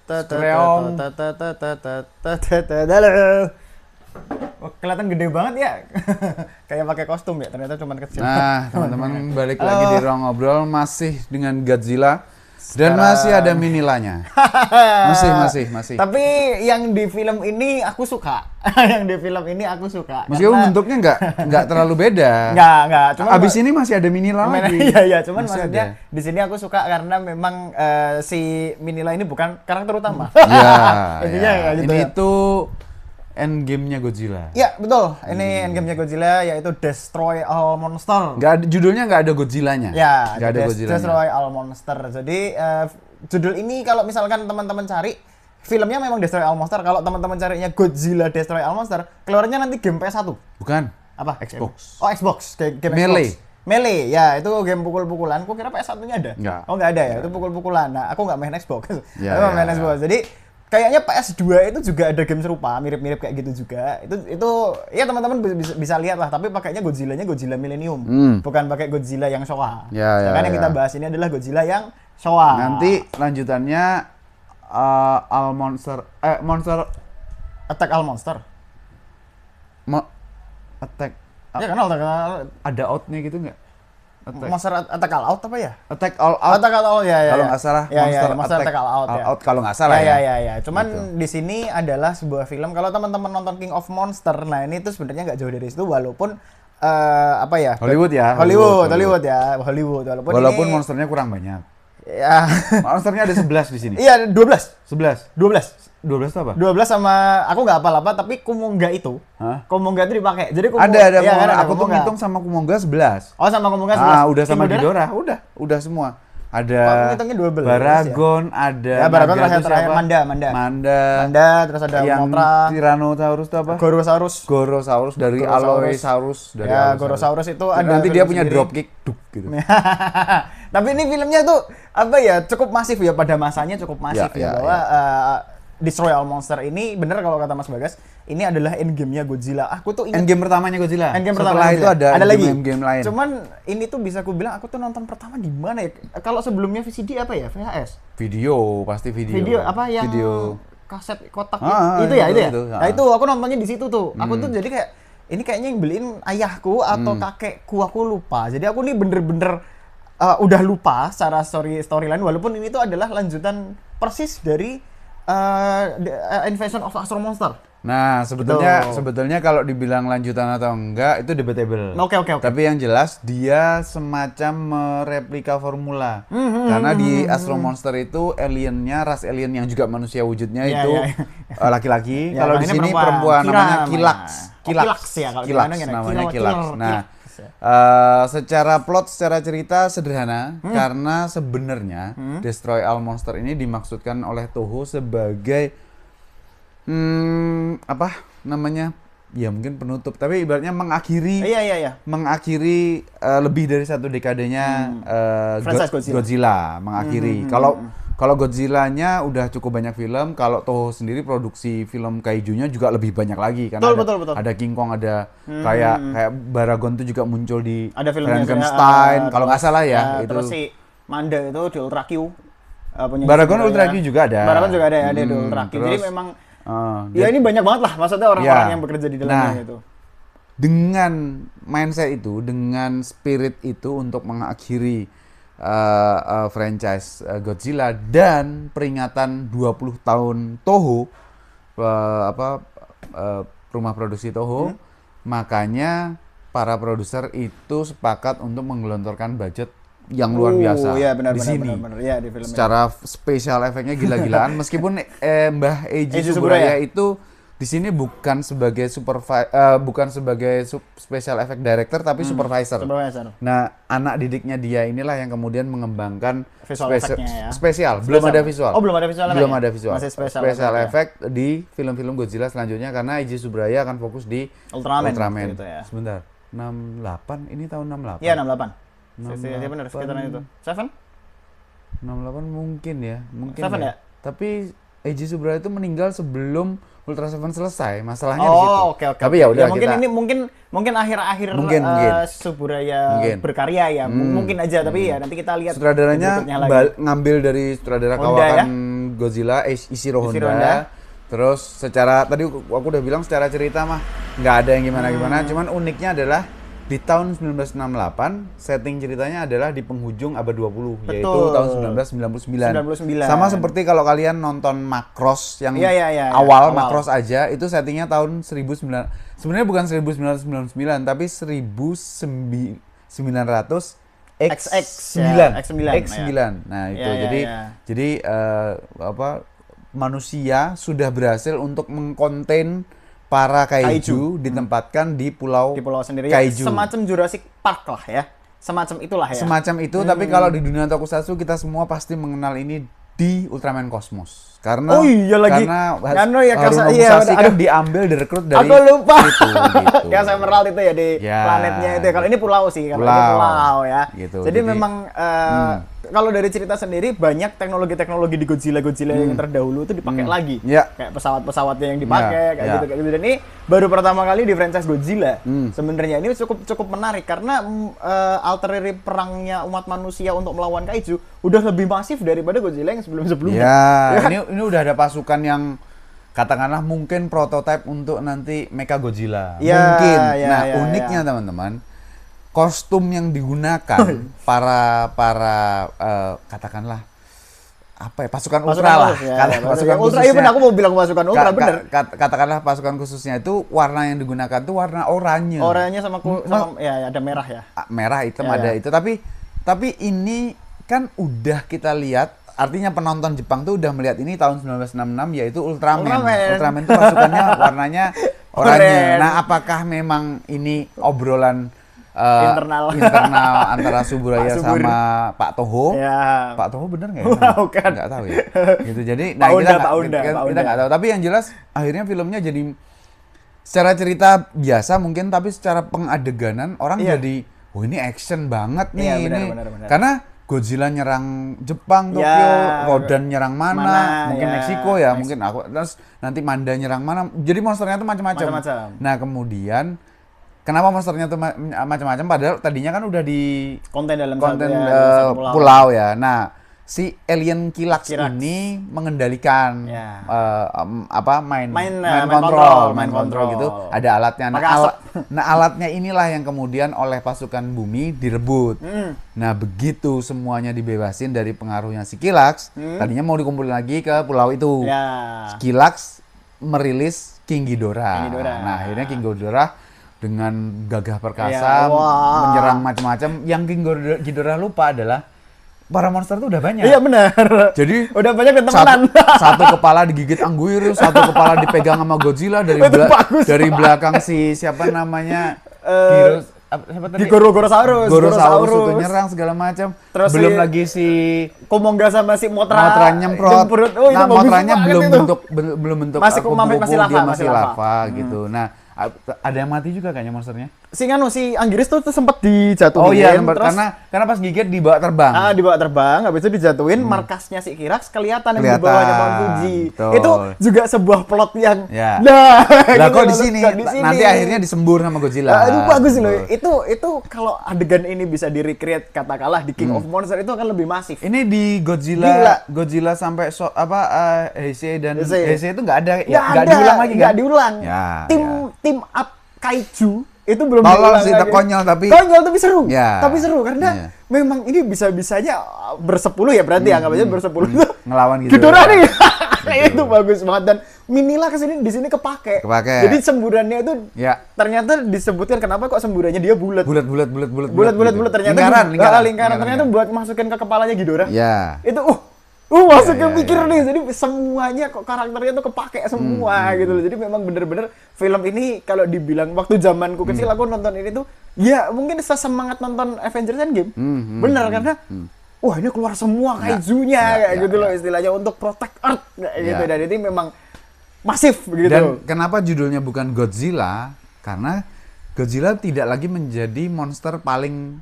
Streong. Oh, kelihatan gede banget ya. Kayak pakai kostum ya, ternyata cuma kecil. Nah, teman-teman balik lagi di Ruang Ngobrol masih dengan Godzilla dan masih ada Minilanya. Masih. Tapi yang di film ini aku suka. Yang di film ini aku suka. Meskipun bentuknya nggak terlalu beda. Nggak. Cuma abis ini masih ada Minila lagi. Iya, cuman Masih maksudnya ada. di sini aku suka karena memang si Minila ini bukan karakter utama. Ya, Intinya ya. kayak gitu Ini ya. tuh endgame-nya Godzilla. Ya, betul. Ini endgame-nya Godzilla yaitu Destroy All Monster. Judulnya nggak ada Godzilla-nya. Ya, nggak ada Godzilla-nya. Destroy All Monster. Jadi judul ini kalau misalkan teman-teman cari filmnya memang Destroy All Monster. Kalau teman-teman carinya Godzilla Destroy All Monster, keluarnya nanti game PS1. Bukan. Apa? Xbox. Oh, Xbox. Game Melee. Xbox. Melee, ya itu game pukul-pukulan. Kok kira PS1-nya ada? Nggak. Oh, nggak ada ya. Itu pukul-pukulan. Nah, aku nggak main Xbox. Ya, Aku main ya. Xbox. Jadi kayaknya PS2 itu juga ada game serupa, mirip-mirip kayak gitu juga. Itu ya teman-teman bisa lihat lah, tapi pakainya Godzilla-nya Godzilla Millennium. Bukan pakai Godzilla yang Showa. Ya, Sedangkan yang kita bahas ini adalah Godzilla yang Showa. Nanti lanjutannya Monster Attack All Monster. Attack. Ya kenal Ada outnya gitu nggak? Monster Attack All Out apa ya? Attack All Out. Attack All Out ya. Kalau nggak salah, Monster Attack All Out ya. Kalau nggak salah ya. Ya. Cuman di sini adalah sebuah film. Kalau teman-teman nonton King of Monster, nah ini tuh sebenarnya nggak jauh dari situ, walaupun apa ya? Hollywood ya. Hollywood. Walaupun ini, monsternya kurang banyak. ya. Monsternya ada 11 di sini. Iya, 12. 11. 12 itu apa? 12 sama aku nggak apa-apa, tapi Kumonga itu. Hah? Kumonga itu dipakai. Jadi Ada iya, kan, aku tuh Kumonga. ngitung sama Kumonga 11. Oh, sama Kumonga 11. Udah sama King Ghidorah, udah semua. Ada Aku ngitungnya 12 Baragon, ada Ya, Baragon naga itu terakhir siapa? Manda. Manda, Terus ada yang Mothra, Tyrannosaurus itu apa? Gorosaurus dari Allosaurus dari Ya, Allosaurus. Gorosaurus itu Dan ada nanti film dia punya sendiri. dropkick duk gitu. Tapi ini filmnya tuh apa ya, cukup masif ya, pada masanya cukup masif Ya, bahwa Destroy All Monster ini bener kalau kata Mas Bagas, ini adalah endgame-nya Godzilla. Aku tuh ingat Endgame pertamanya Godzilla. endgame Setelah pertama itu Godzilla. ada lagi endgame lain. Cuman ini tuh bisa aku bilang aku tuh nonton pertama di mana ya? Kalau sebelumnya VCD apa ya? VHS. Video, pasti video. Video apa yang Video. kaset kotak Ah, itu ya? itu, Nah, itu aku nontonnya di situ tuh. Aku tuh jadi kayak ini kayaknya yang beliin ayahku atau kakekku, aku lupa. Jadi aku nih bener-bener udah lupa secara storyline, walaupun ini tuh adalah lanjutan persis dari Invasion of Astro Monster. Nah, sebetulnya kalau dibilang lanjutan atau enggak itu debatable. Oke. Tapi yang jelas dia semacam mereplika formula. Karena di Astro Monster itu aliennya, ras alien yang juga manusia wujudnya Iya, itu iya. laki-laki. Ya, Kalau kalau di ini sini perempuan. perempuan Kira namanya namanya. Kilax. Oh, Kilax ya, kalau di Kilax mana gini, namanya Kilax. Kilax. Nah, secara plot, secara cerita sederhana karena sebenarnya Destroy All Monster ini dimaksudkan oleh Toho sebagai apa namanya? Ya mungkin penutup, tapi ibaratnya mengakhiri Iya. mengakhiri lebih dari satu dekadenya Franchise Godzilla mengakhiri. Kalau Godzilla-nya udah cukup banyak film, kalau Toho sendiri produksi film kaijunya juga lebih banyak lagi karena Betul. ada King Kong, ada kayak Baragon tuh juga muncul di Ada filmnya Frankenstein kalau nggak salah ya itu. Terus si Manda itu di Ultra Q. Baragon Ultra Q juga ada. Baragon juga ada ya, ada di Ultra Q. Jadi terus, memang dia- ini banyak banget lah maksudnya orang-orang Ya. yang bekerja di dalamnya Nah, itu. dengan mindset itu, dengan spirit itu untuk mengakhiri franchise Godzilla dan peringatan 20 tahun Toho rumah produksi Toho, makanya para produser itu sepakat untuk menggelontorkan budget yang luar biasa Iya, benar, di sini. benar. Iya, di film Secara spesial efeknya gila-gilaan meskipun Mbah Eiji Eiji Suburaya Suburaya itu di sini bukan sebagai special effect director tapi supervisor. Nah, anak didiknya dia inilah yang kemudian mengembangkan Visual effect-nya ya. spesial. Belum ada visual. Oh, belum ada visual Belum effect-nya? ada visual. Masih special effect di film-film Godzilla selanjutnya karena Eiji Suburaya akan fokus di Ultraman. Ultraman. Gitu ya. Sebentar. 68 ini tahun 68. Iya, 68. 68. Iya benar, sekitaran itu. Seven? 68 mungkin ya, mungkin. Seven ya? Tapi Eiji Suburaya itu meninggal sebelum Ultra Seven selesai. Masalahnya di situ. Oh, oke. Tapi ya udah mungkin kita ini mungkin akhir-akhir Mungkin. Suburaya Mungkin. berkarya ya. Mungkin aja, tapi ya nanti kita lihat sutradaranya berikutnya lagi. ngambil dari sutradara Honda kawakan ya? Godzilla, Ishiro Ishiro Honda. Honda. Terus secara tadi aku udah bilang secara cerita mah nggak ada yang gimana-gimana. Cuman uniknya adalah di tahun 1968 setting ceritanya adalah di penghujung abad 20 yaitu Betul. tahun 1999. 99. Sama seperti kalau kalian nonton Macross yang Iya. awal Macross aja itu settingnya tahun 1900 sebenarnya bukan 1999 tapi 1900 XX, X9 ya, X9, X9. Nah, itu Ya. jadi manusia sudah berhasil untuk mengkonten para kaiju ditempatkan di pulau sendiri kaiju. semacam Jurassic Park lah ya, semacam itulah ya. Semacam itu, tapi kalau di dunia tokusatsu kita semua pasti mengenal ini di Ultraman Cosmos. Karena karena Haruno Musashi kan diambil direkrut dari aku lupa itu gitu. Kayak Emerald itu ya di planetnya itu. Kalau ini pulau sih, kalau ini pulau ya. Gitu. Jadi memang kalau dari cerita sendiri banyak teknologi-teknologi di Godzilla yang terdahulu itu dipakai lagi. Kayak pesawat-pesawatnya yang dipakai kayak gitu. Dan ini baru pertama kali di franchise Godzilla. Sebenarnya ini cukup menarik karena artileri perangnya umat manusia untuk melawan kaiju udah lebih masif daripada Godzilla yang sebelum-sebelumnya. Ini udah ada pasukan yang katakanlah mungkin prototipe untuk nanti Mecha Godzilla. Mungkin. Uniknya teman-teman, kostum yang digunakan para katakanlah apa ya, pasukan ultra lah. Pasukan ultra, iya benar, aku mau bilang pasukan ultra bener. Katakanlah pasukan khususnya itu warna yang digunakan tuh warna oranye. Oranye sama ya ada merah ya. Merah, hitam ada itu, tapi ini kan udah kita lihat. Artinya penonton Jepang tuh udah melihat ini tahun 1966 yaitu Ultraman. Ultraman itu pasukannya warnanya oranye. Nah, apakah memang ini obrolan internal antara Suburaya sama Pak Toho? Ya. Pak Toho bener nggak ya? Bukan. Nggak tahu ya. Gitu. Jadi, nah kita nggak tahu. Tapi yang jelas akhirnya filmnya jadi secara cerita biasa mungkin, tapi secara pengadeganan orang jadi, oh ini action banget nih ini. Benar. Karena Godzilla nyerang Jepang, Tokyo, Rodan nyerang mana mungkin Meksiko ya, mungkin aku terus nanti Manda nyerang mana. Jadi monsternya tuh macam-macam. Nah, kemudian kenapa monsternya tuh macam-macam padahal tadinya kan udah di konten dalam satu pulau ya. Nah, si alien Kilax ini mengendalikan main control gitu. Ada alatnya. Nah, alatnya inilah yang kemudian oleh pasukan bumi direbut. Nah, begitu semuanya dibebasin dari pengaruhnya si Kilax, tadinya mau dikumpulin lagi ke pulau itu. Kilax merilis King Ghidorah. Nah, akhirnya King Ghidorah dengan gagah perkasa menyerang macam-macam. Yang King Ghidorah lupa adalah para monster tuh udah banyak. Iya benar. Jadi udah banyak temenan. Satu kepala digigit Anguirus, satu kepala dipegang sama Godzilla dari belakang si siapa namanya? Gorosaurus itu nyerang segala macam. Terus belum lagi si Komonga sama si Mothra nyemprot. Nah, Motranya belum bentuk masih lava gitu. Nah, ada yang mati juga kayaknya monsternya. Si Anguirus tuh sempat dijatuhin. Oh iya, karena pas gigit dibawa terbang. Dibawa terbang, habis itu dijatuhin, markasnya si Kilax kelihatan yang di bawahnya Mount Fuji. Itu juga sebuah plot yang lah kok di sini nanti akhirnya disembur sama Godzilla. Itu bagus loh. Itu kalau adegan ini bisa di-recreate katakanlah di King of Monsters itu akan lebih masif. Ini di Godzilla sampai Heisei dan Heisei itu nggak ada nggak diulang lagi kan? Nggak diulang. Tim up kaiju itu belum diulang sih, konyol tapi seru. Tapi seru karena memang ini bisa-bisanya bersepuluh ya, berarti anggap aja bersepuluh itu ngelawan Ghidorah nih. Itu bagus banget dan Minilla di sini kepake. Jadi semburannya itu ternyata disebutkan kenapa kok semburannya dia bulat ternyata lingkaran ternyata buat masukin ke kepalanya Ghidorah. Itu masuk mikir nih, jadi semuanya kok karakternya tuh kepake semua gitu loh. Jadi memang bener-bener film ini kalau dibilang waktu zamanku kecil aku nonton ini tuh ya mungkin sesemangat nonton Avengers Endgame. Bener karena wah ini keluar semua kaijunya kayak gitu loh istilahnya untuk protect Earth kayak gitu. Dan ini memang masif gitu. Dan kenapa judulnya bukan Godzilla? Karena Godzilla tidak lagi menjadi monster paling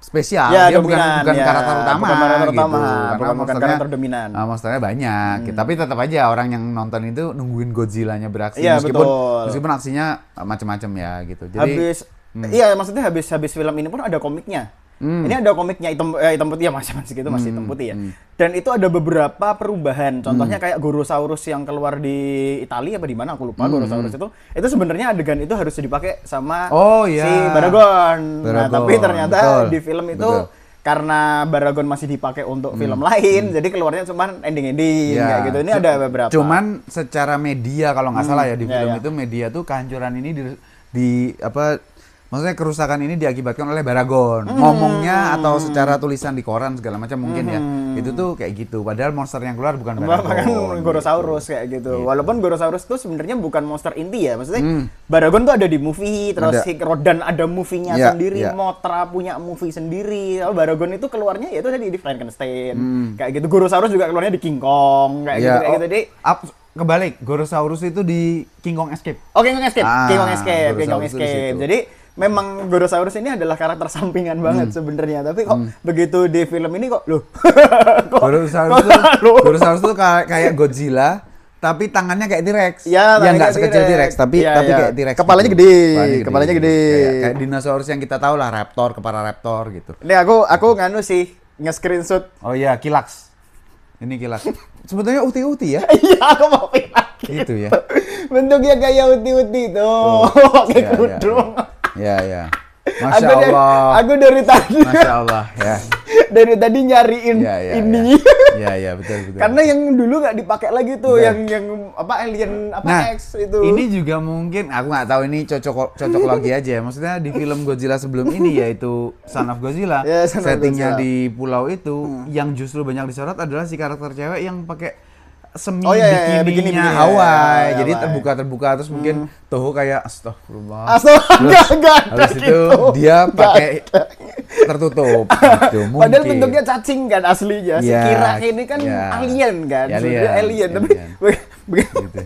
spesial, dia bukan karakter utama, bukan karakter dominan. Monsternya banyak, tapi tetap aja orang yang nonton itu nungguin Godzilla-nya beraksi, meskipun aksinya macam-macam ya gitu. Jadi maksudnya habis film ini pun ada komiknya. Ini ada komiknya hitam putih ya masih gitu masih hitam putih ya. Dan itu ada beberapa perubahan. Contohnya kayak Gorosaurus yang keluar di Italia apa di mana aku lupa. Gorosaurus itu sebenarnya adegan itu harus dipakai sama si Baragon. Nah, tapi ternyata di film itu karena Baragon masih dipakai untuk film lain, jadi keluarnya cuma ending-ending kayak gitu. Ini ada beberapa. Cuman secara media kalau nggak salah ya di film itu media tuh kehancuran ini maksudnya kerusakan ini diakibatkan oleh Baragon. Ngomongnya atau secara tulisan di koran segala macam mungkin ya. Itu tuh kayak gitu. Padahal monster yang keluar bukan Baragon. Bahkan Gorosaurus kayak gitu. Walaupun Gorosaurus tuh sebenarnya bukan monster inti ya. Maksudnya Baragon tuh ada di movie, terus Rodan ada movie-nya sendiri, Mothra punya movie sendiri. Lalu Baragon itu keluarnya ya itu tadi di Frankenstein. Kayak gitu. Gorosaurus juga keluarnya di King Kong kayak gitu kayak gitu. Jadi kebalik, Gorosaurus itu di King Kong Escape. Oh, King Kong Escape. King Kong Escape. Jadi memang Gorosaurus ini adalah karakter sampingan banget sebenarnya, tapi kok begitu di film ini kok Gorosaurus tuh kayak Godzilla, tapi tangannya kayak T-Rex. Ya nggak sekecil T-Rex, tapi kayak T-Rex. Kepalanya gitu. Kepalanya gede. Kayak dinosaurus yang kita tahu lah, raptor, kepala raptor gitu. Ini aku nganu sih nge-screenshot. Oh iya, Kilax. Ini Kilax. Sebetulnya uti-uti ya. Iya, aku mau bilang. Gitu ya. Bentuknya kayak uti-uti tuh, pakai kerudung. Ya. Masya Allah. Aku dari tadi. Masya Allah, ya. Dari tadi nyariin ini. Ya, betul. Karena yang dulu nggak dipakai lagi tuh, yang alien X itu. Ini juga mungkin aku nggak tahu ini cocokologi aja. Maksudnya di film Godzilla sebelum ini yaitu Son of Godzilla, settingnya di pulau itu yang justru banyak disorot adalah si karakter cewek yang pakai bikininya Hawaii. Jadi terbuka terus mungkin Toho kayak astagfirullah. Enggak. Habis itu dia pakai tertutup gitu. Padahal bentuknya cacing kan aslinya. Si Kira ini kan alien kan. Alien. Tapi gitu.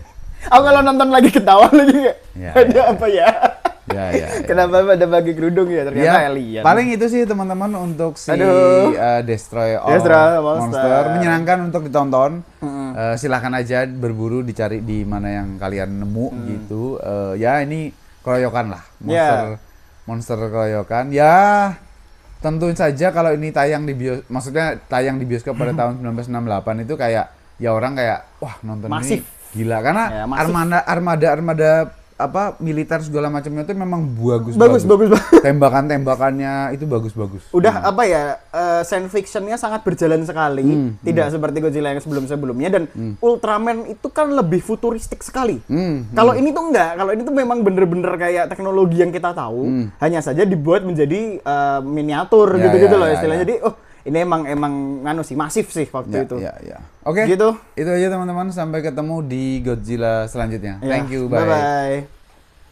Aku kalau nonton lagi ketawa lagi ada apa ya? Ya. Kenapa ada bagi kerudung ya? Ternyata alien. Paling itu sih teman-teman untuk si Destroy All Monster. Menyenangkan untuk ditonton. Silahkan aja berburu dicari di mana yang kalian nemu gitu. Ya ini keroyokan lah. Monster keroyokan. Ya tentu saja kalau ini tayang di bioskop pada tahun 1968 itu kayak ya orang kayak wah nonton masif. Ini gila karena armada militer segala macamnya itu memang bagus. Tembakannya itu bagus. Udah science fictionnya sangat berjalan sekali, tidak seperti Godzilla yang sebelumnya dan Ultraman itu kan lebih futuristik sekali. Kalau ini tuh enggak, kalau ini tuh memang bener-bener kayak teknologi yang kita tahu, hanya saja dibuat menjadi miniatur gitu loh istilahnya. Jadi ini emang masif sih waktu itu. Oke. Gitu. Itu aja teman-teman, sampai ketemu di Godzilla selanjutnya. Thank you, bye. Bye.